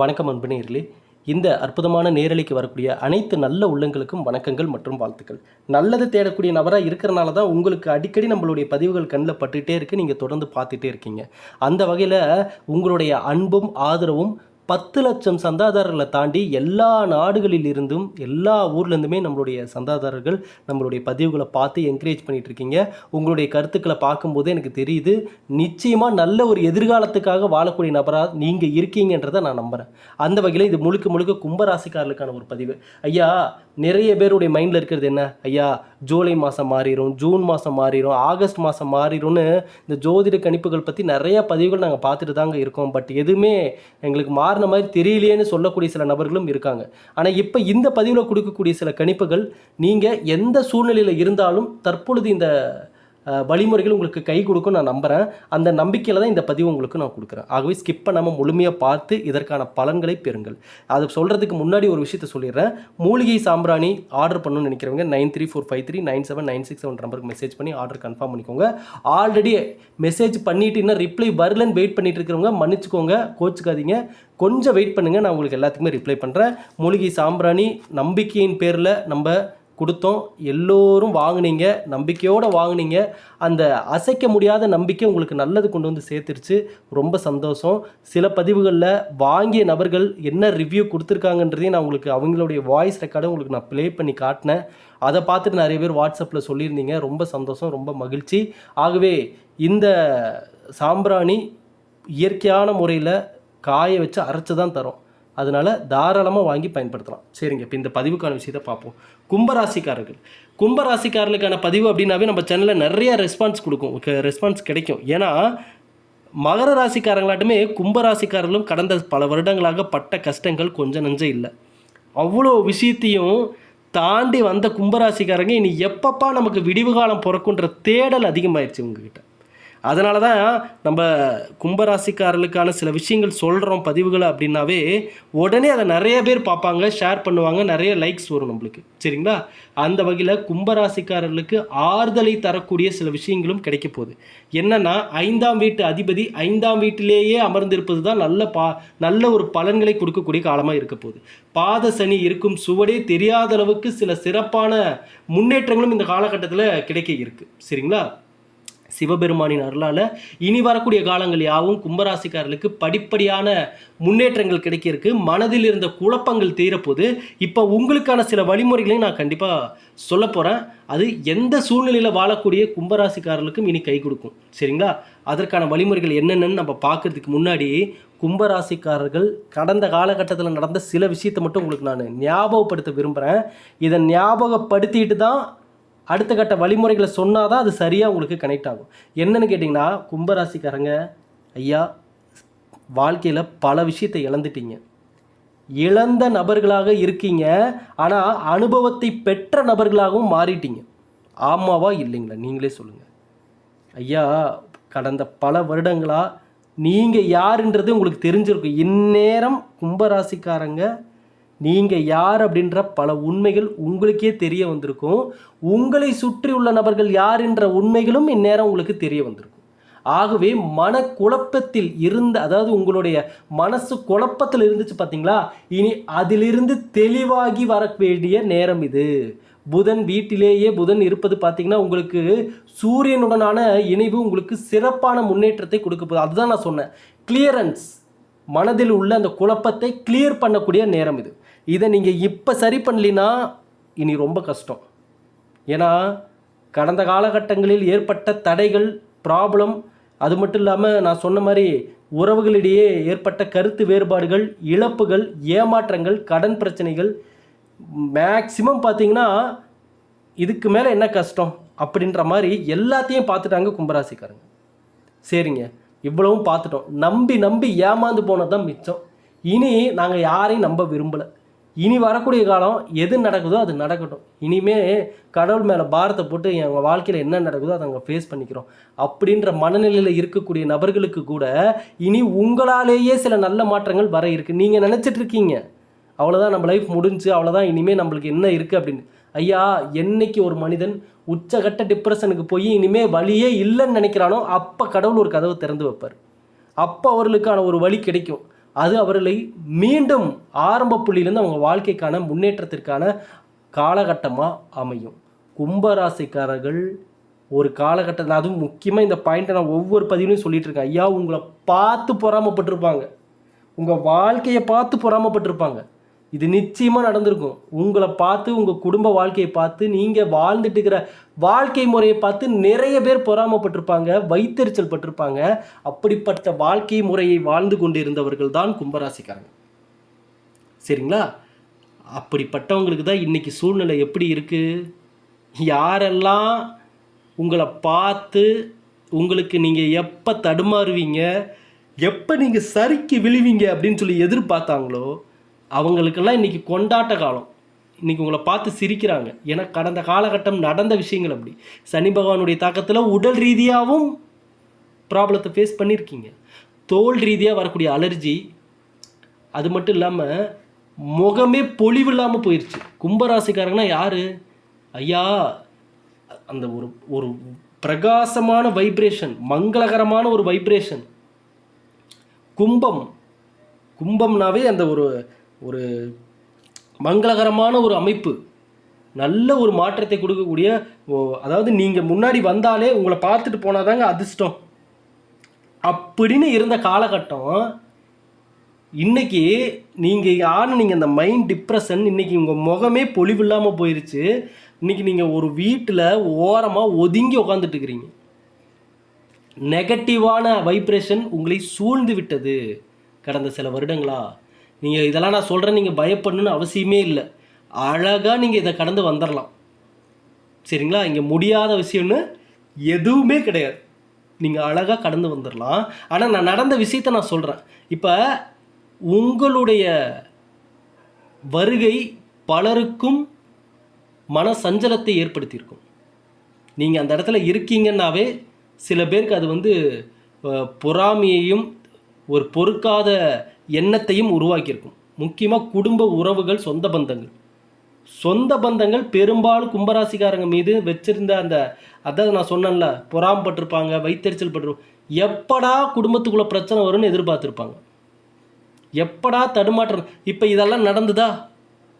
வணக்கம் அன்பு நேயர்களே. இந்த அற்புதமான நேரலைக்கு வரக்கூடிய அனைத்து நல்ல உள்ளங்களுக்கும் வணக்கங்கள் மற்றும் வாழ்த்துக்கள். நல்லது தேடக்கூடிய நபராக இருக்கிறனால தான் உங்களுக்கு அடிக்கடி நம்மளுடைய பதிவுகள் கண்ணில் பட்டுகிட்டே இருக்குது. நீங்கள் தொடர்ந்து பார்த்துட்டே இருக்கீங்க. அந்த வகையில் உங்களுடைய அன்பும் ஆதரவும் 10,00,000 சந்தாதாரர்களை தாண்டி எல்லா நாடுகளில் இருந்தும் எல்லா ஊர்லேருந்துமே நம்மளுடைய சந்தாதாரர்கள் நம்மளுடைய பதிவுகளை பார்த்து என்கரேஜ் பண்ணிகிட்டு இருக்கீங்க. உங்களுடைய கருத்துக்களை பார்க்கும்போது எனக்கு தெரியுது, நிச்சயமாக நல்ல ஒரு எதிர்காலத்துக்காக வாழக்கூடிய நபராக நீங்கள் இருக்கீங்கன்றதை நான் நம்புகிறேன். அந்த வகையில் இது முழுக்க முழுக்க கும்பராசிக்காரர்களுக்கான ஒரு பதிவு. ஐயா, நிறைய பேருடைய மைண்டில் இருக்கிறது என்ன, ஐயா ஜூலை மாதம் மாறிடும், ஜூன் மாதம் மாறிடும், ஆகஸ்ட் மாதம் மாறிடும்னு இந்த ஜோதிட கணிப்புகள் பற்றி நிறையா பதிவுகள் நாங்கள் பார்த்துட்டு தாங்க இருக்கோம். பட் எதுவுமே எங்களுக்கு மாறின மாதிரி தெரியலையேன்னு சொல்லக்கூடிய சில நபர்களும் இருக்காங்க. ஆனால் இப்போ இந்த பதிவில் கொடுக்கக்கூடிய சில கணிப்புகள் நீங்கள் எந்த சூழ்நிலையில் இருந்தாலும் தற்பொழுது இந்த வழிமுறைகள் உங்களுக்கு கை கொடுக்கும் நான் நம்புகிறேன். அந்த நம்பிக்கையில் தான் இந்த பதிவு உங்களுக்கு நான் கொடுக்குறேன். ஆகவே ஸ்கிப் பண்ணாமல் முழுமையாக பார்த்து இதற்கான பலன்களை பெறுங்கள். அது சொல்கிறதுக்கு முன்னாடி ஒரு விஷயத்தை சொல்லிடுறேன். மூலிகை சாம்பிராணி ஆர்டர் பண்ணணும்னு நினைக்கிறவங்க 9345397996 நம்பருக்கு மெசேஜ் பண்ணி ஆர்டர் கன்ஃபார்ம் பண்ணிக்கோங்க. ஆல்ரெடி மெசேஜ் பண்ணிவிட்டு இன்னும் ரிப்ளை வரலன்னு வெயிட் பண்ணிட்டு இருக்கிறவங்க மன்னிச்சுக்கோங்க, கோச்சுக்காதீங்க, கொஞ்சம் வெயிட் பண்ணுங்கள். நான் உங்களுக்கு எல்லாத்துக்குமே ரிப்ளை பண்ணுறேன். மூலிகை சாம்பிராணி நம்பிக்கையின் பேரில் நம்ம கொடுத்தோம், எல்லோரும் வாங்கினீங்க, நம்பிக்கையோடு வாங்கினீங்க. அந்த அசைக்க முடியாத நம்பிக்கை உங்களுக்கு நல்லது கொண்டு வந்து சேர்த்துருச்சு. ரொம்ப சந்தோஷம். சில பதிவுகளில் வாங்கிய நபர்கள் என்ன ரிவ்யூ கொடுத்துருக்காங்கன்றதையும் நான் உங்களுக்கு அவங்களுடைய வாய்ஸ் ரெக்கார்டும் உங்களுக்கு நான் ப்ளே பண்ணி காட்டினேன். அதை பார்த்துட்டு நிறைய பேர் வாட்ஸ்அப்பில் சொல்லியிருந்தீங்க. ரொம்ப சந்தோஷம், ரொம்ப மகிழ்ச்சி. ஆகவே இந்த சாம்பிராணி இயற்கையான முறையில் காய வச்சு அரைச்சி தான் தரோம். அதனால் தாராளமாக வாங்கி பயன்படுத்தலாம். சரிங்க, இப்போ இந்த பதிவுக்கான விஷயத்தை பார்ப்போம். கும்பராசிக்காரர்களுக்கான பதிவு அப்படின்னாவே நம்ம சேனலில் நிறைய ரெஸ்பான்ஸ் கிடைக்கும். ஏன்னா மகர ராசிக்காரங்களாட்டுமே கும்பராசிக்காரர்களும் கடந்த பல வருடங்களாக பட்ட கஷ்டங்கள் கொஞ்சம் நஞ்சம் இல்லை. அவ்வளோ விஷயத்தையும் தாண்டி வந்த கும்பராசிக்காரங்க இனி எப்பப்பா நமக்கு விடிவு காலம் பிறக்குன்ற தேடல் அதிகமாகிடுச்சு உங்ககிட்ட. அதனால தான் நம்ம கும்பராசிக்காரர்களுக்கான சில விஷயங்கள் சொல்கிறோம் பதிவுகளை அப்படின்னாவே உடனே அதை நிறைய பேர் பார்ப்பாங்க, ஷேர் பண்ணுவாங்க, நிறைய லைக்ஸ் வரும் நம்மளுக்கு. சரிங்களா? அந்த வகையில் கும்பராசிக்காரர்களுக்கு ஆறுதலை தரக்கூடிய சில விஷயங்களும் கிடைக்க போகுது. என்னென்னா, 5ஆம் வீட்டு அதிபதி 5ஆம் வீட்டிலேயே அமர்ந்திருப்பது தான் நல்ல ஒரு பலன்களை கொடுக்கக்கூடிய காலமாக இருக்க போகுது. பாத சனி இருக்கும் சுவடே தெரியாத அளவுக்கு சில சிறப்பான முன்னேற்றங்களும் இந்த காலகட்டத்தில் கிடைக்க இருக்குது. சரிங்களா? சிவபெருமானின் அருளால் இனி வரக்கூடிய காலங்கள் யாவும் கும்பராசிக்காரர்களுக்கு படிப்படியான முன்னேற்றங்கள் கிடைக்க இருக்கு. மனதில் இருந்த குழப்பங்கள் தீரப்போது இப்போ உங்களுக்கான சில வழிமுறைகளையும் நான் கண்டிப்பாக சொல்ல போகிறேன். அது எந்த சூழ்நிலையில் வாழக்கூடிய கும்பராசிக்காரர்களுக்கும் இனி கை கொடுக்கும். சரிங்களா? அதற்கான வழிமுறைகள் என்னென்னு நம்ம பார்க்கறதுக்கு முன்னாடி கும்பராசிக்காரர்கள் கடந்த காலகட்டத்தில் நடந்த சில விஷயத்தை மட்டும் உங்களுக்கு நான் ஞாபகப்படுத்த விரும்புகிறேன். இதை ஞாபகப்படுத்திட்டு தான் அடுத்த கட்ட வழிமுறைகளை சொன்னால் தான் அது சரியாக உங்களுக்கு கனெக்ட் ஆகும். என்னென்னு கேட்டிங்கன்னா, கும்பராசிக்காரங்க ஐயா, வாழ்க்கையில் பல விஷயத்தை இழந்துட்டீங்க, இழந்த நபர்களாக இருக்கீங்க. ஆனால் அனுபவத்தை பெற்ற நபர்களாகவும் மாறிட்டீங்க. ஆமாவா இல்லைங்களா? நீங்களே சொல்லுங்கள். ஐயா, கடந்த பல வருடங்களாக நீங்கள் யாருன்றது உங்களுக்கு தெரிஞ்சிருக்கும். இந்நேரம் கும்பராசிக்காரங்க நீங்கள் யார் அப்படின்ற பல உண்மைகள் உங்களுக்கே தெரிய வந்திருக்கும். உங்களை சுற்றி உள்ள நபர்கள் யார் என்ற உண்மைகளும் இந்நேரம் உங்களுக்கு தெரிய வந்திருக்கும். ஆகவே மனக்குழப்பத்தில் அதாவது உங்களுடைய மனசு குழப்பத்தில் இருந்துச்சு பார்த்தீங்களா, இனி அதிலிருந்து தெளிவாகி வர வேண்டிய நேரம் இது. புதன் வீட்டிலேயே இருப்பது பார்த்தீங்கன்னா உங்களுக்கு சூரியனுடனான இணைவு உங்களுக்கு சிறப்பான முன்னேற்றத்தை கொடுக்க போகுது. அதுதான் நான் சொன்னேன், கிளியரன்ஸ். மனதில் உள்ள அந்த குழப்பத்தை கிளியர் பண்ணக்கூடிய நேரம் இது. இதை நீங்கள் இப்போ சரி பண்ணலினா இனி ரொம்ப கஷ்டம். ஏன்னா கடந்த காலகட்டங்களில் ஏற்பட்ட தடைகள், ப்ராப்ளம், அது மட்டும் இல்லாமல் நான் சொன்ன மாதிரி உறவுகளிடையே ஏற்பட்ட கருத்து வேறுபாடுகள், இழப்புகள், ஏமாற்றங்கள், கடன் பிரச்சனைகள், மேக்சிமம் பார்த்தீங்கன்னா இதுக்கு மேலே என்ன கஷ்டம் அப்படின்ற மாதிரி எல்லாத்தையும் பார்த்துட்டாங்க கும்பராசிக்காரங்க. சரிங்க, இவ்வளவும் பார்த்துட்டோம். நம்பி ஏமாந்து போனது தான் மிச்சம். இனி நாங்கள் யாரையும் நம்ப விரும்பலை. இனி வரக்கூடிய காலம் எது நடக்குதோ அது நடக்கட்டும். இனிமே கடவுள் மேலே பாரத்தை போட்டு எங்கள் வாழ்க்கையில் என்ன நடக்குதோ அதை நாங்கள் ஃபேஸ் பண்ணிக்கிறோம் அப்படின்ற மனநிலையில் இருக்கக்கூடிய நபர்களுக்கு கூட இனி உங்களாலேயே சில நல்ல மாற்றங்கள் வர இருக்குது. நீங்கள் நினச்சிட்ருக்கீங்க அவ்வளோதான், நம்ம லைஃப் முடிஞ்சு, அவ்வளோதான், இனிமேல் நம்மளுக்கு என்ன இருக்குது அப்படின்னு. ஐயா, என்னைக்கு ஒரு மனிதன் உச்சகட்ட டிப்ரெஷனுக்கு போய் இனிமேல் வழியே இல்லைன்னு நினைக்கிறானோ அப்போ கடவுள் ஒரு கதவை திறந்து வைப்பார். அப்போ அவர்களுக்கான ஒரு வழி கிடைக்கும். அது அவர்களை மீண்டும் ஆரம்ப புள்ளியிலேருந்து அவங்க வாழ்க்கைக்கான முன்னேற்றத்திற்கான காலகட்டமாக அமையும். கும்பராசிக்காரர்கள் ஒரு காலகட்டத்தில், அதுவும் முக்கியமாக இந்த பாயிண்ட்டை நான் ஒவ்வொரு பதிவுலையும் சொல்லிட்டு இருக்கேன். ஐயா, உங்களை பார்த்து பொறாமப்பட்டிருப்பாங்க, உங்கள் வாழ்க்கையை பார்த்து பொறாமப்பட்டிருப்பாங்க. இது நிச்சயமாக நடந்திருக்கும். உங்களை பார்த்து, உங்கள் குடும்ப வாழ்க்கையை பார்த்து, நீங்கள் வாழ்ந்துட்டு இருக்கிற வாழ்க்கை முறையை பார்த்து நிறைய பேர் பொறாமப்பட்டிருப்பாங்க, வைத்தறிச்சல் பட்டிருப்பாங்க. அப்படிப்பட்ட வாழ்க்கை முறையை வாழ்ந்து கொண்டு இருந்தவர்கள் தான் கும்பராசிக்காரங்க. சரிங்களா? அப்படிப்பட்டவங்களுக்கு தான் இன்றைக்கி சூழ்நிலை எப்படி இருக்குது? யாரெல்லாம் உங்களை பார்த்து உங்களுக்கு நீங்கள் எப்போ தடுமாறுவீங்க, எப்போ நீங்கள் சறுக்கி விழுவீங்க அப்படின்னு சொல்லி எதிர்பார்த்தாங்களோ அவங்களுக்கெல்லாம் இன்றைக்கி கொண்டாட்ட காலம். இன்றைக்கி உங்களை பார்த்து சிரிக்கிறாங்க. ஏன்னா கடந்த காலகட்டம் நடந்த விஷயங்கள் அப்படி. சனி பகவானுடைய தாக்கத்தில் உடல் ரீதியாகவும் ப்ராப்ளத்தை ஃபேஸ் பண்ணியிருக்கீங்க. தோல் ரீதியாக வரக்கூடிய அலர்ஜி, அது மட்டும் இல்லாமல் முகமே பொலிவு இல்லாமல் போயிடுச்சு. கும்பராசிக்காரங்கன்னா யார்? ஐயா, அந்த ஒரு ஒரு பிரகாசமான வைப்ரேஷன், மங்களகரமான ஒரு வைப்ரேஷன். கும்பம்னாவே அந்த ஒரு ஒரு மங்களகரமான ஒரு அமைப்பு, நல்ல ஒரு மாற்றத்தை கொடுக்கக்கூடிய. அதாவது நீங்கள் முன்னாடி வந்தாலே உங்களை பார்த்துட்டு போனாதாங்க அதிர்ஷ்டம் அப்படின்னு இருந்த காலகட்டம். இன்றைக்கி நீங்கள் அந்த மைண்ட் டிப்ரெஷன், இன்றைக்கி உங்கள் முகமே பொலிவு இல்லாமல் போயிடுச்சு. இன்றைக்கி நீங்கள் ஒரு வீட்டில் ஓரமாக ஒதுங்கி உட்காந்துட்டு இருக்கிறீங்க. நெகட்டிவான வைப்ரேஷன் உங்களை சூழ்ந்து விட்டது கடந்த சில வருடங்களா. நீங்கள் இதெல்லாம் நான் சொல்கிறேன், நீங்கள் பயப்படணுன்னு அவசியமே இல்லை. அழகாக நீங்கள் இதை கடந்து வந்துடலாம். சரிங்களா? இங்கே முடியாத விஷயம்னு எதுவுமே கிடையாது. நீங்கள் அழகாக கடந்து வந்துடலாம். ஆனால் நான் நடந்த விஷயத்தை நான் சொல்கிறேன். இப்போ உங்களுடைய வருகை பலருக்கும் மன சஞ்சலத்தை ஏற்படுத்தியிருக்கும். நீங்கள் அந்த இடத்துல இருக்கீங்கன்னாவே சில பேருக்கு அது பொறாமையையும் ஒரு பொறுக்காத எண்ணத்தையும் உருவாக்கியிருக்கும். முக்கியமாக குடும்ப உறவுகள், சொந்த பந்தங்கள் பெரும்பாலும் கும்பராசிக்காரங்க மீது வச்சிருந்த அதாவது நான் சொன்னேன்ல, பொறாமப்பட்டிருப்பாங்க, வைத்தறிச்சல் பட்டிருப்பாங்க. எப்படா குடும்பத்துக்குள்ளே பிரச்சனை வரும்னு எதிர்பார்த்துருப்பாங்க. எப்படா தடுமாற்றம். இப்போ இதெல்லாம் நடந்துதா?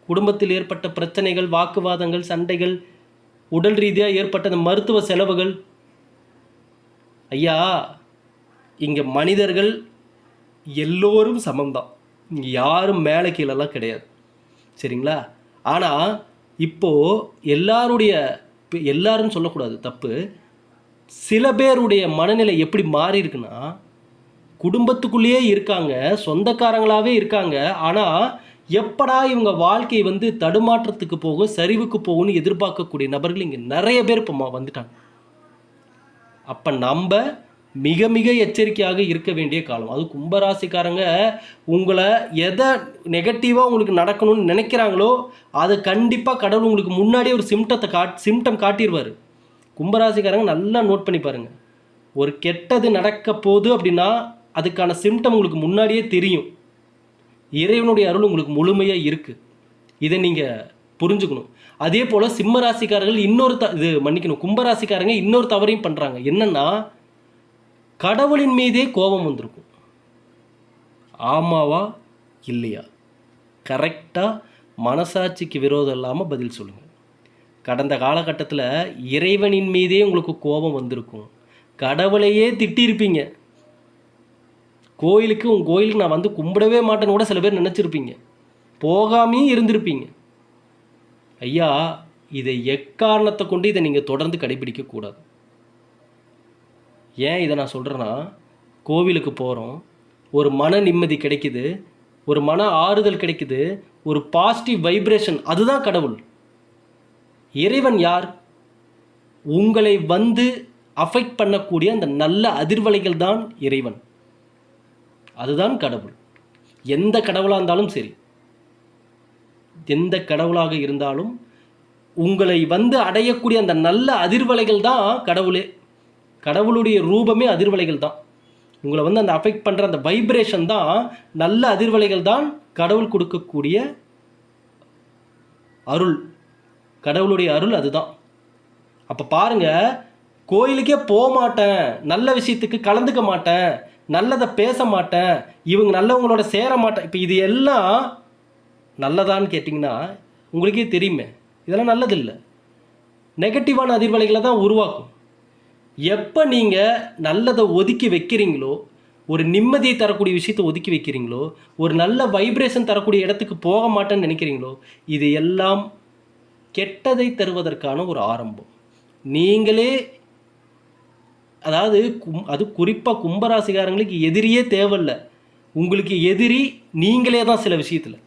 குடும்பத்தில் ஏற்பட்ட பிரச்சனைகள், வாக்குவாதங்கள், சண்டைகள், உடல் ரீதியாக ஏற்பட்ட அந்த மருத்துவ செலவுகள். ஐயா, இங்கே மனிதர்கள் எல்லோரும் சமம்தான். இங்கே யாரும் மேலே கீழெல்லாம் கிடையாது. சரிங்களா? ஆனால் இப்போது எல்லாரும் சொல்லக்கூடாது, தப்பு. சில பேருடைய மனநிலை எப்படி மாறி இருக்குன்னா, குடும்பத்துக்குள்ளேயே இருக்காங்க, சொந்தக்காரங்களாகவே இருக்காங்க. ஆனால் எப்படா இவங்க வாழ்க்கை தடுமாற்றத்துக்கு போகும், சரிவுக்கு போகும்னு எதிர்பார்க்கக்கூடிய நபர்கள் இங்கே நிறைய பேர் இப்போ வந்துட்டாங்க. அப்போ நம்ம மிக மிக எச்சரிக்கையாக இருக்க வேண்டிய காலம். அது கும்பராசிக்காரங்க உங்களை எதை நெகட்டிவாக உங்களுக்கு நடக்கணும்னு நினைக்கிறாங்களோ அதை கண்டிப்பாக கடவுள் உங்களுக்கு முன்னாடியே ஒரு சிம்டம் காட்டிடுவார். கும்பராசிக்காரங்க நல்லா நோட் பண்ணி பாருங்கள். ஒரு கெட்டது நடக்க போகுது அப்படின்னா அதுக்கான சிம்டம் உங்களுக்கு முன்னாடியே தெரியும். இறைவனுடைய அருள் உங்களுக்கு முழுமையாக இருக்குது. இதை நீங்கள் புரிஞ்சுக்கணும். அதே போல் சிம்மராசிக்காரர்கள் கும்பராசிக்காரங்க இன்னொரு தவறையும் பண்ணுறாங்க. என்னென்னா, கடவுளின் மீதே கோபம் வந்திருக்கும். ஆமாவா இல்லையா? கரெக்டாக மனசாட்சிக்கு விரோதம் இல்லாமல் பதில் சொல்லுங்கள். கடந்த காலகட்டத்தில் இறைவனின் மீதே உங்களுக்கு கோபம் வந்திருக்கும். கடவுளையே திட்டியிருப்பீங்க. உங்கள் கோயிலுக்கு நான் கும்பிடவே மாட்டேன்னு கூட சில பேர் நினச்சிருப்பீங்க. போகாமையும் இருந்திருப்பீங்க. ஐயா, இதை எக்காரணத்தை கொண்டு இதை நீங்கள் தொடர்ந்து கடைபிடிக்கக்கூடாது. ஏன் இதை நான் சொல்கிறேன்னா, கோவிலுக்கு போகிறோம், ஒரு மன நிம்மதி கிடைக்குது, ஒரு மன ஆறுதல் கிடைக்குது, ஒரு பாசிட்டிவ் வைப்ரேஷன், அதுதான் கடவுள். இறைவன் யார்? உங்களை அஃபெக்ட் பண்ணக்கூடிய அந்த நல்ல அதிர்வலைகள் தான் இறைவன். அதுதான் கடவுள். எந்த கடவுளாக இருந்தாலும் சரி, எந்த கடவுளாக இருந்தாலும் உங்களை அடையக்கூடிய அந்த நல்ல அதிர்வலைகள் தான் கடவுளே. கடவுளுடைய ரூபமே அதிர்வலைகள் தான். உங்களை அந்த அஃபெக்ட் பண்ணுற அந்த வைப்ரேஷன் தான், நல்ல அதிர்வலைகள் தான் கடவுள் கொடுக்கக்கூடிய அருள். கடவுளுடைய அருள் அதுதான். அப்போ பாருங்கள், கோயிலுக்கே போக மாட்டேன், நல்ல விஷயத்துக்கு கலந்துக்க மாட்டேன், நல்லதை பேச மாட்டேன், இவங்க நல்லவங்களோட சேர மாட்டேன். இப்போ இது எல்லாம் நல்லதான்னு கேட்டிங்கன்னா உங்களுக்கே தெரியுமே, இதெல்லாம் நல்லதில்லை. நெகட்டிவான அதிர்வலைகளை தான் உருவாக்கும். எப்போ நீங்கள் நல்லதை ஒதுக்கி வைக்கிறீங்களோ, ஒரு நிம்மதியை தரக்கூடிய விஷயத்தை ஒதுக்கி வைக்கிறீங்களோ, ஒரு நல்ல வைப்ரேஷன் தரக்கூடிய இடத்துக்கு போக மாட்டேன்னு நினைக்கிறீங்களோ, இது எல்லாம் கெட்டதை தருவதற்கான ஒரு ஆரம்பம். நீங்களே அதாவது அது குறிப்பாக கும்பராசிக்காரங்களுக்கு எதிரியே தேவையில்லை, உங்களுக்கு எதிரி நீங்களே தான் சில விஷயத்தில்.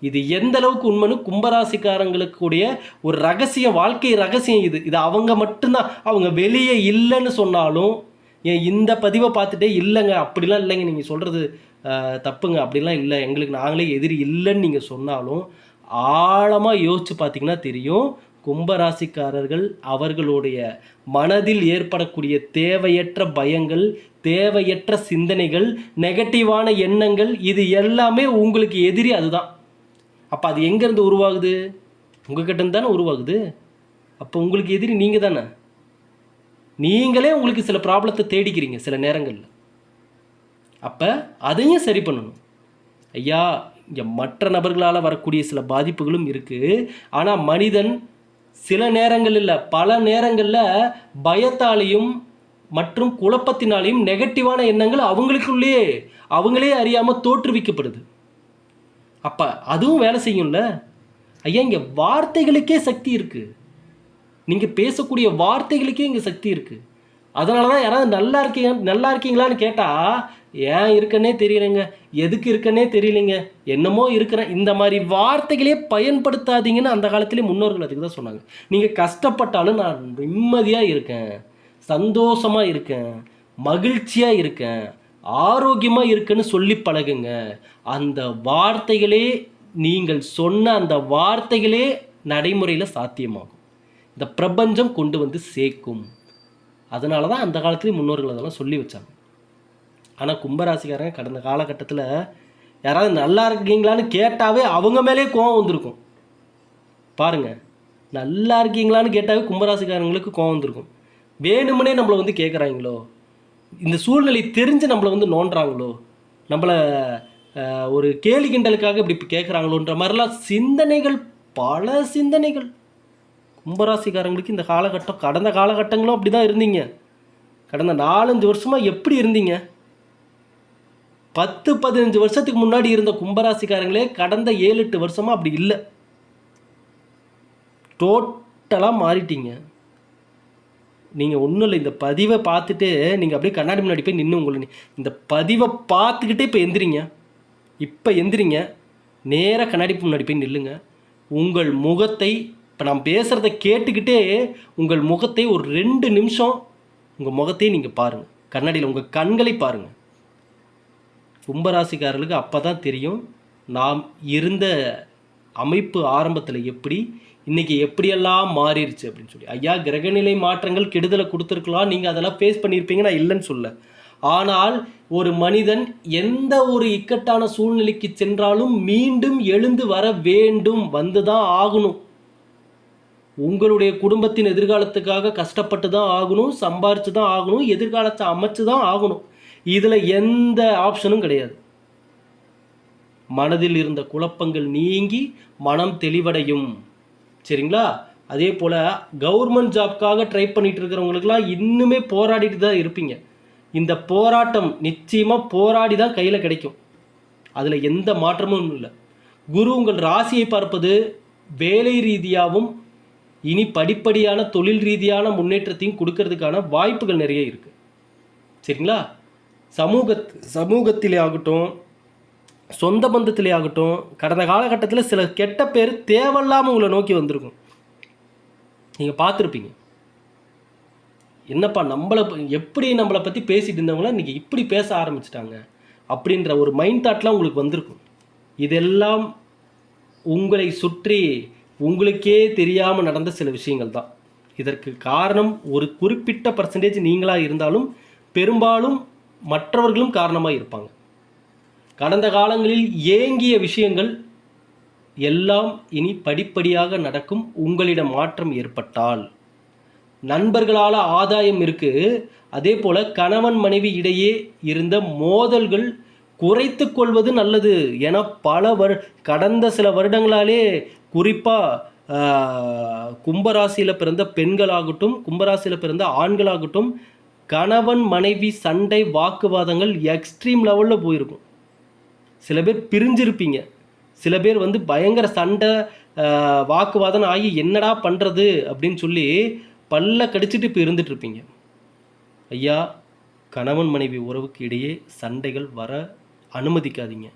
இது எந்த அளவுக்கு உண்மைன்னு கும்பராசிக்காரங்களுக்குடைய ஒரு ரகசியம், வாழ்க்கை ரகசியம் இது. இது அவங்க மட்டும்தான், அவங்க வெளியே இல்லைன்னு சொன்னாலும், ஏன் இந்த பதிவை பார்த்துட்டே இல்லைங்க அப்படிலாம் இல்லைங்க, நீங்கள் சொல்கிறது தப்புங்க, அப்படிலாம் இல்லை, எங்களுக்கு நாங்களே எதிரி இல்லைன்னு நீங்கள் சொன்னாலும், ஆழமாக யோசித்து பார்த்தீங்கன்னா தெரியும், கும்பராசிக்காரர்கள் அவர்களுடைய மனதில் ஏற்படக்கூடிய தேவையற்ற பயங்கள், தேவையற்ற சிந்தனைகள், நெகட்டிவான எண்ணங்கள், இது எல்லாமே உங்களுக்கு எதிரி அதுதான். அப்போ அது எங்கேருந்து உருவாகுது? உங்ககிட்ட தானே உருவாகுது. அப்போ உங்களுக்கு எதிரி நீங்கள் தானே. நீங்களே உங்களுக்கு சில ப்ராப்ளத்தை தேடிக்கிறீங்க சில நேரங்களில். அப்போ அதையும் சரி பண்ணணும். ஐயா, இங்கே மற்ற நபர்களால் வரக்கூடிய சில பாதிப்புகளும் இருக்குது. ஆனால் மனிதன் சில நேரங்கள் இல்லை, பல நேரங்களில் பயத்தாலையும் மற்றும் குழப்பத்தினாலையும் நெகட்டிவான எண்ணங்கள் அவங்களுக்குள்ளேயே அவங்களே அறியாமல் தோற்றுவிக்கப்படுது. அப்போ அதுவும் வேலை செய்யும்ல. ஐயா, இங்கே வார்த்தைகளுக்கே சக்தி இருக்குது. நீங்கள் பேசக்கூடிய வார்த்தைகளுக்கே இங்கே சக்தி இருக்குது. அதனால தான் யாராவது நல்லா இருக்கீங்களான்னு கேட்டால், ஏன் இருக்கன்னே தெரியலைங்க, எதுக்கு இருக்கன்னே தெரியலைங்க, என்னமோ இருக்கிறேன், இந்த மாதிரி வார்த்தைகளே பயன்படுத்தாதீங்கன்னு அந்த காலத்திலே முன்னோர்கள் அதுக்கு தான் சொன்னாங்க. நீங்கள் கஷ்டப்பட்டாலும் நான் நிம்மதியாக இருக்கேன், சந்தோஷமாக இருக்கேன், மகிழ்ச்சியாக இருக்கேன், ஆரோக்கியமாக இருக்குன்னு சொல்லி பழகுங்க. அந்த வார்த்தைகளே, நீங்கள் சொன்ன அந்த வார்த்தைகளே நடைமுறையில் சாத்தியமாகும், இந்த பிரபஞ்சம் கொண்டு வந்து சேர்க்கும். அதனால தான் அந்த காலத்துலேயும் முன்னோர்கள் அதெல்லாம் சொல்லி வச்சாங்க. ஆனால் கும்பராசிக்காரங்க கடந்த காலகட்டத்தில் யாராவது நல்லா இருக்கீங்களான்னு கேட்டாவே அவங்க மேலே கோவம் வந்திருக்கும். பாருங்கள், நல்லா இருக்கீங்களான்னு கேட்டாவே கும்பராசிக்காரங்களுக்கு கோவம் வந்திருக்கும். வேணுமுனே நம்மளை வந்து கேட்குறாங்களோ, இந்த சூழ்நிலை தெரிஞ்சு நம்மளை வந்து நோண்டுறாங்களோ, நம்மளை ஒரு கேலி கிண்டலுக்காக இப்படி கேட்குறாங்களோன்ற மாதிரிலாம் சிந்தனைகள், பல சிந்தனைகள் கும்பராசிக்காரங்களுக்கு இந்த காலகட்டம். கடந்த காலகட்டங்களும் அப்படி தான் இருந்தீங்க. கடந்த 4-5 வருஷமாக எப்படி இருந்தீங்க? 10-15 வருஷத்துக்கு முன்னாடி இருந்த கும்பராசிக்காரங்களே கடந்த 7-8 வருஷமாக அப்படி இல்லை. டோட்டலாக மாறிட்டீங்க. நீங்கள் ஒன்றும் இல்லை, இந்த பதிவை பார்த்துட்டு நீங்கள் அப்படியே கண்ணாடி முன்னாடி போய் நின்று உங்களை இந்த பதிவை பார்த்துக்கிட்டே இப்போ எந்திரிங்க. இப்போ எந்திரிங்க, நேராக கண்ணாடி முன்னாடி போய் நில்லுங்க. உங்கள் முகத்தை, இப்போ நான் பேசுகிறத கேட்டுக்கிட்டே உங்கள் முகத்தை ஒரு 2 நிமிஷம் உங்கள் முகத்தையே நீங்கள் பாருங்கள். கண்ணாடியில் உங்கள் கண்களை பாருங்கள். கும்பராசிக்காரர்களுக்கு அப்போ தான் தெரியும் நாம் இருந்த அமைப்பு ஆரம்பத்தில் எப்படி, இன்றைக்கி எப்படியெல்லாம் மாறிடுச்சு அப்படின்னு சொல்லி. ஐயா, கிரகநிலை மாற்றங்கள் கெடுதலை கொடுத்துருக்கலாம், நீங்கள் அதெல்லாம் ஃபேஸ் பண்ணியிருப்பீங்க, நான் இல்லைன்னு சொல்ல. ஆனால் ஒரு மனிதன் எந்த ஒரு இக்கட்டான சூழ்நிலைக்கு சென்றாலும் மீண்டும் எழுந்து வர வேண்டும், வந்து தான் ஆகணும். உங்களுடைய குடும்பத்தின் எதிர்காலத்துக்காக கஷ்டப்பட்டு தான் ஆகணும், சம்பாரித்து தான் ஆகணும், எதிர்காலத்தை அமைச்சு தான் ஆகணும். இதில் எந்த ஆப்ஷனும் கிடையாது. மனதில் இருந்த குழப்பங்கள் நீங்கி மனம் தெளிவடையும். சரிங்களா? அதே போல் கவர்மெண்ட் ஜாப்காக ட்ரை பண்ணிட்டு இருக்கிறவங்களுக்கெல்லாம் இன்னுமே போராடிட்டு தான் இருப்பீங்க. இந்த போராட்டம் நிச்சயமாக போராடி தான் கையில் கிடைக்கும், அதில் எந்த மாற்றமும் இல்லை. குரு உங்கள் ராசியை பார்ப்பது வேலை ரீதியாகவும் இனி படிப்படியான தொழில் ரீதியான முன்னேற்றத்தையும் கொடுக்கறதுக்கான வாய்ப்புகள் நிறைய இருக்குது. சரிங்களா? சமூகத்திலே ஆகட்டும், சொந்த பந்தத்திலே ஆகட்டும், கடந்த காலகட்டத்தில் சில கெட்ட பேர் தேவையில்லாமல் உங்களை நோக்கி வந்திருக்கும். நீங்கள் பார்த்துருப்பீங்க, என்னப்பா நம்மளை பற்றி பேசிகிட்டு இருந்தவங்கள இன்றைக்கி இப்படி பேச ஆரம்பிச்சிட்டாங்க அப்படின்ற ஒரு மைண்ட் தாட்லாம் உங்களுக்கு வந்திருக்கும். இதெல்லாம் உங்களை சுற்றி உங்களுக்கே தெரியாமல் நடந்த சில விஷயங்கள் தான். இதற்கு காரணம் ஒரு குறிப்பிட்ட பர்சன்டேஜ் நீங்களாக இருந்தாலும் பெரும்பாலும் மற்றவர்களும் காரணமாக இருப்பாங்க. கடந்த காலங்களில் ஏங்கிய விஷயங்கள் எல்லாம் இனி படிப்படியாக நடக்கும். உங்களிடம் மாற்றம் ஏற்பட்டால் நண்பர்களால் ஆதாயம் இருக்குது. அதே போல் கணவன் மனைவி இடையே இருந்த மோதல்கள் குறைத்து கொள்வது நல்லது. ஏன்னா கடந்த சில வருடங்களாலே குறிப்பாக கும்பராசியில் பிறந்த பெண்களாகட்டும், கும்பராசியில் பிறந்த ஆண்களாகட்டும், கணவன் மனைவி சண்டை வாக்குவாதங்கள் எக்ஸ்ட்ரீம் லெவலில் போயிருக்கும். சில பேர் பிரிஞ்சிருப்பீங்க, சில பேர் வந்து பயங்கர சண்டை வாக்குவாதம் ஆகி என்னடா பண்ணுறது அப்படின்னு சொல்லி பல்ல கடிச்சிட்டு இப்போ இருந்துகிட்ருப்பீங்க. ஐயா, கணவன் மனைவி உறவுக்கு இடையே சண்டைகள் வர அனுமதிக்காதீங்க.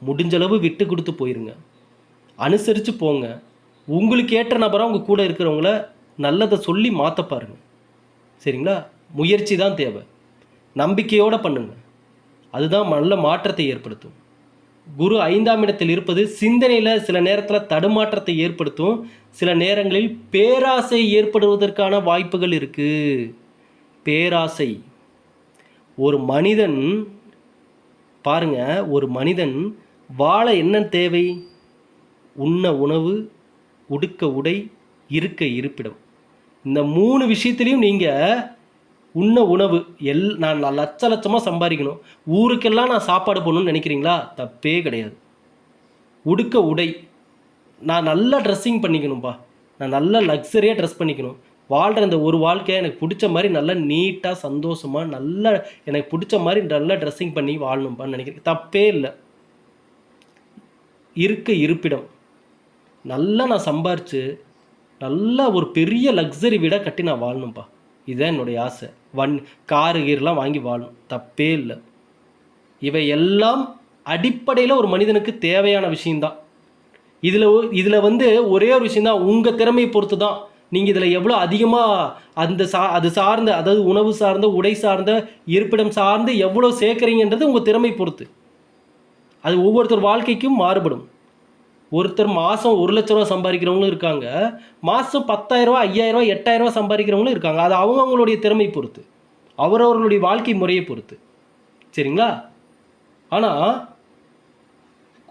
முடிஞ்சளவு விட்டு கொடுத்து போயிருங்க, அனுசரித்து போங்க. உங்களுக்கு ஏற்ற நபராக உங்கள் கூட இருக்கிறவங்கள நல்லதை சொல்லி மாற்ற பாருங்க. சரிங்களா? முயற்சி தான் தேவை, நம்பிக்கையோடு பண்ணுங்க. அதுதான் நல்ல மாற்றத்தை ஏற்படுத்தும். குரு 5ஆம் இடத்தில் இருப்பது சிந்தனையில் சில நேரத்தில் தடுமாற்றத்தை ஏற்படுத்தும். சில நேரங்களில் பேராசை ஏற்படுவதற்கான வாய்ப்புகள் இருக்குது. பேராசை ஒரு மனிதன் பாருங்க, ஒரு மனிதன் வாழ என்ன தேவை? உண்ண உணவு, உடுக்க உடை, இருக்க இருப்பிடம். இந்த 3 விஷயத்துலையும் நீங்கள் உண்ண உணவு நான் லட்சமாக சம்பாதிக்கணும், ஊருக்கெல்லாம் நான் சாப்பாடு போடணும்னு நினைக்கிறீங்களா? தப்பே கிடையாது. உடுக்க உடை, நான் நல்லா ட்ரெஸ்ஸிங் பண்ணிக்கணும்ப்பா, நான் நல்லா லக்ஸரியாக ட்ரெஸ் பண்ணிக்கணும், வாழ்கிற இந்த ஒரு வாழ்க்கையை எனக்கு பிடிச்ச மாதிரி நல்லா நீட்டாக சந்தோஷமாக நல்லா எனக்கு பிடிச்ச மாதிரி நல்லா ட்ரெஸ்ஸிங் பண்ணி வாழணும்ப்பான்னு நினைக்கிறேன். தப்பே இல்லை. இருக்க இருப்பிடம், நல்லா நான் சம்பாரித்து நல்லா ஒரு பெரிய லக்ஸரி வீடாக கட்டி நான் வாழணும்ப்பா, இதுதான் என்னுடைய ஆசை. காரு கீரெலாம் வாங்கி வாழணும், தப்பே இல்லை. இவை எல்லாம் அடிப்படையில் ஒரு மனிதனுக்கு தேவையான விஷயந்தான். இதில் வந்து ஒரே ஒரு விஷயந்தான், உங்கள் திறமையை பொறுத்து தான். நீங்கள் இதில் எவ்வளோ அதிகமாக அது சார்ந்த, அதாவது உணவு சார்ந்த, உடை சார்ந்த, இருப்பிடம் சார்ந்து எவ்வளோ சேர்க்குறீங்கன்றது உங்கள் திறமை பொறுத்து. அது ஒவ்வொருத்தர் வாழ்க்கைக்கும் மாறுபடும். ஒருத்தர் மாதம் 1 லட்ச ரூபா சம்பாதிக்கிறவங்களும் இருக்காங்க, மாதம் 10,000 ரூபா, 5,000 ரூபா, 8,000 ரூபா சம்பாதிக்கிறவங்களும் இருக்காங்க. அது அவங்களுடைய திறமை பொறுத்து, அவரவர்களுடைய வாழ்க்கை முறையை பொறுத்து. சரிங்களா? ஆனால்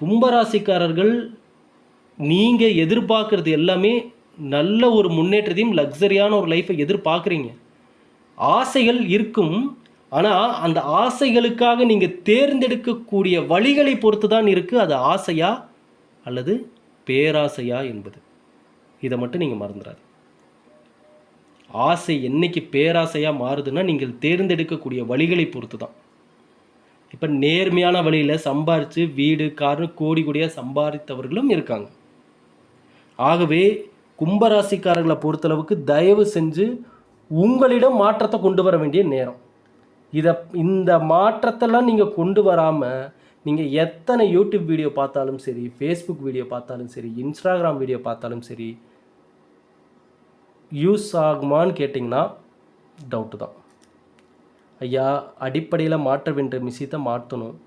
கும்பராசிக்காரர்கள் நீங்கள் எதிர்பார்க்குறது எல்லாமே நல்ல ஒரு முன்னேற்றத்தையும் லக்ஸரியான ஒரு லைஃப்பை எதிர்பார்க்குறீங்க. ஆசைகள் இருக்கும், ஆனால் அந்த ஆசைகளுக்காக நீங்கள் தேர்ந்தெடுக்கக்கூடிய வழிகளை பொறுத்து தான் இருக்குது அது ஆசையா அல்லது பேராசையா என்பது. இதை மட்டும் நீங்கள் மறந்துடாது. ஆசை என்னைக்கு பேராசையாக மாறுதுன்னா நீங்கள் தேர்ந்தெடுக்கக்கூடிய வழிகளை பொறுத்து தான். இப்போ நேர்மையான வழியில் சம்பாரித்து வீடு காரு கோடி கோடியாக சம்பாதித்தவர்களும் இருக்காங்க. ஆகவே கும்பராசிக்காரர்களை பொறுத்தளவுக்கு தயவு செஞ்சு உங்களிடம் மாற்றத்தை கொண்டு வர வேண்டிய நேரம். இந்த மாற்றத்தெல்லாம் நீங்கள் கொண்டு வராமல் நீங்கள் எத்தனை யூடியூப் வீடியோ பார்த்தாலும் சரி, ஃபேஸ்புக் வீடியோ பார்த்தாலும் சரி, இன்ஸ்டாகிராம் வீடியோ பார்த்தாலும் சரி, யூஸ் ஆகுமான்னு கேட்டிங்கன்னா டவுட்டு தான். ஐயா, அடிப்படையில் மாற்ற வேண்டிய விஷயத்தை மாற்றணும்.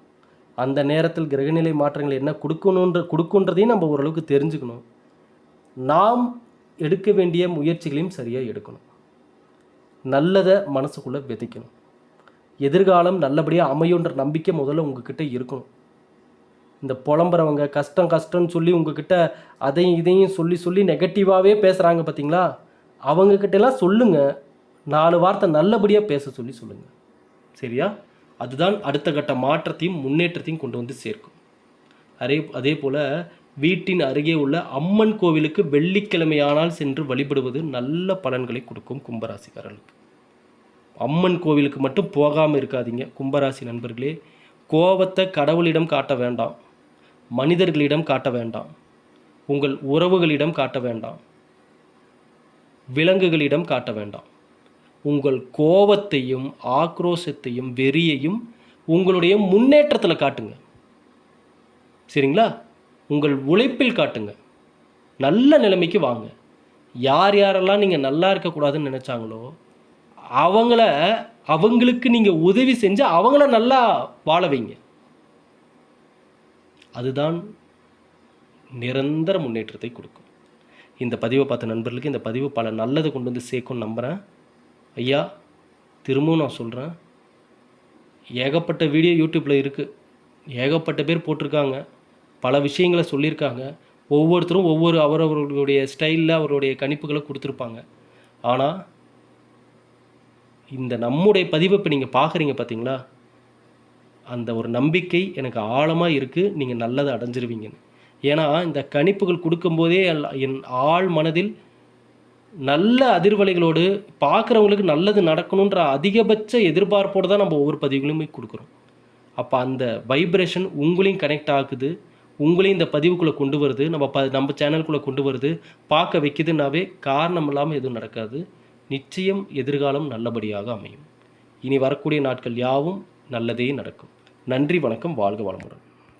அந்த நேரத்தில் கிரகநிலை மாற்றங்கள் என்ன கொடுக்குன்றதையும் நம்ம ஓரளவுக்கு தெரிஞ்சுக்கணும். நாம் எடுக்க வேண்டிய முயற்சிகளையும் சரியாக எடுக்கணும். நல்லதை மனசுக்குள்ளே விதைக்கணும். எதிர்காலம் நல்லபடியாக அமையுன்ற நம்பிக்கை முதல்ல உங்ககிட்ட இருக்கணும். இந்த புலம்புறவங்க கஷ்டம்னு சொல்லி உங்ககிட்ட அதையும் இதையும் சொல்லி நெகட்டிவாகவே பேசுகிறாங்க பார்த்தீங்களா, அவங்கக்கிட்டலாம் சொல்லுங்கள், 4 வார்த்தை நல்லபடியாக பேச சொல்லுங்கள். சரியா? அதுதான் அடுத்த கட்ட மாற்றத்தையும் முன்னேற்றத்தையும் கொண்டு வந்து சேர்க்கும். அதே போல் வீட்டின் அருகே உள்ள அம்மன் கோவிலுக்கு வெள்ளிக்கிழமையானால் சென்று வழிபடுவது நல்ல பலன்களை கொடுக்கும் கும்பராசிக்காரர்களுக்கு. அம்மன் கோவிலுக்கு மட்டும் போகாமல் இருக்காதீங்க கும்பராசி நண்பர்களே. கோபத்தை கடவுளிடம் காட்ட வேண்டாம், மனிதர்களிடம் காட்ட வேண்டாம், உங்கள் உறவுகளிடம் காட்ட வேண்டாம், விலங்குகளிடம் காட்ட வேண்டாம். உங்கள் கோபத்தையும் ஆக்ரோஷத்தையும் வெறியையும் உங்களுடைய முன்னேற்றத்தில் காட்டுங்க. சரிங்களா? உங்கள் உழைப்பில் காட்டுங்க. நல்ல நிலைமைக்கு வாங்க. யாரெல்லாம் நீங்கள் நல்லா இருக்கக்கூடாதுன்னு நினச்சாங்களோ அவங்களுக்கு நீங்கள் உதவி செஞ்சு அவங்கள நல்லா வாழ வைங்க. அதுதான் நிரந்தர முன்னேற்றத்தை கொடுக்கும். இந்த பதிவை பார்த்த நண்பர்களுக்கு இந்த பதிவு பல நல்லது கொண்டு வந்து சேர்க்கும்னு நம்புகிறேன். ஐயா, திரும்பவும் நான் சொல்கிறேன், ஏகப்பட்ட வீடியோ யூடியூப்பில் இருக்குது, ஏகப்பட்ட பேர் போட்டிருக்காங்க, பல விஷயங்களை சொல்லியிருக்காங்க. ஒவ்வொருத்தரும் அவரவர்களுடைய ஸ்டைலில் அவருடைய கணிப்புகளை கொடுத்துருப்பாங்க. ஆனால் இந்த நம்முடைய பதிவை இப்போ நீங்கள் பார்க்குறீங்க பார்த்தீங்களா, அந்த ஒரு நம்பிக்கை எனக்கு ஆழமாக இருக்குது, நீங்கள் நல்லதை அடைஞ்சிருவீங்கன்னு. ஏன்னா இந்த கணிப்புகள் கொடுக்கும்போதே என் ஆழ் மனதில் நல்ல அதிர்வலைகளோடு பார்க்குறவங்களுக்கு நல்லது நடக்கணுன்ற அதிகபட்ச எதிர்பார்ப்போடு தான் நம்ம ஒவ்வொரு பதிவுகளுமே கொடுக்குறோம். அப்போ அந்த வைப்ரேஷன் உங்களையும் கனெக்ட் ஆகுது, உங்களையும் இந்த பதிவுக்குள்ளே கொண்டு வருது, நம்ம சேனலுக்குள்ளே கொண்டு வருது, பார்க்க வைக்குதுன்னாவே காரணம் இல்லாமல் எதுவும் நடக்காது. நிச்சயம் எதிர்காலம் நல்லபடியாக அமையும். இனி வரக்கூடிய நாட்கள் யாவும் நல்லதே நடக்கும். நன்றி, வணக்கம், வாழ்க வளமுடன்.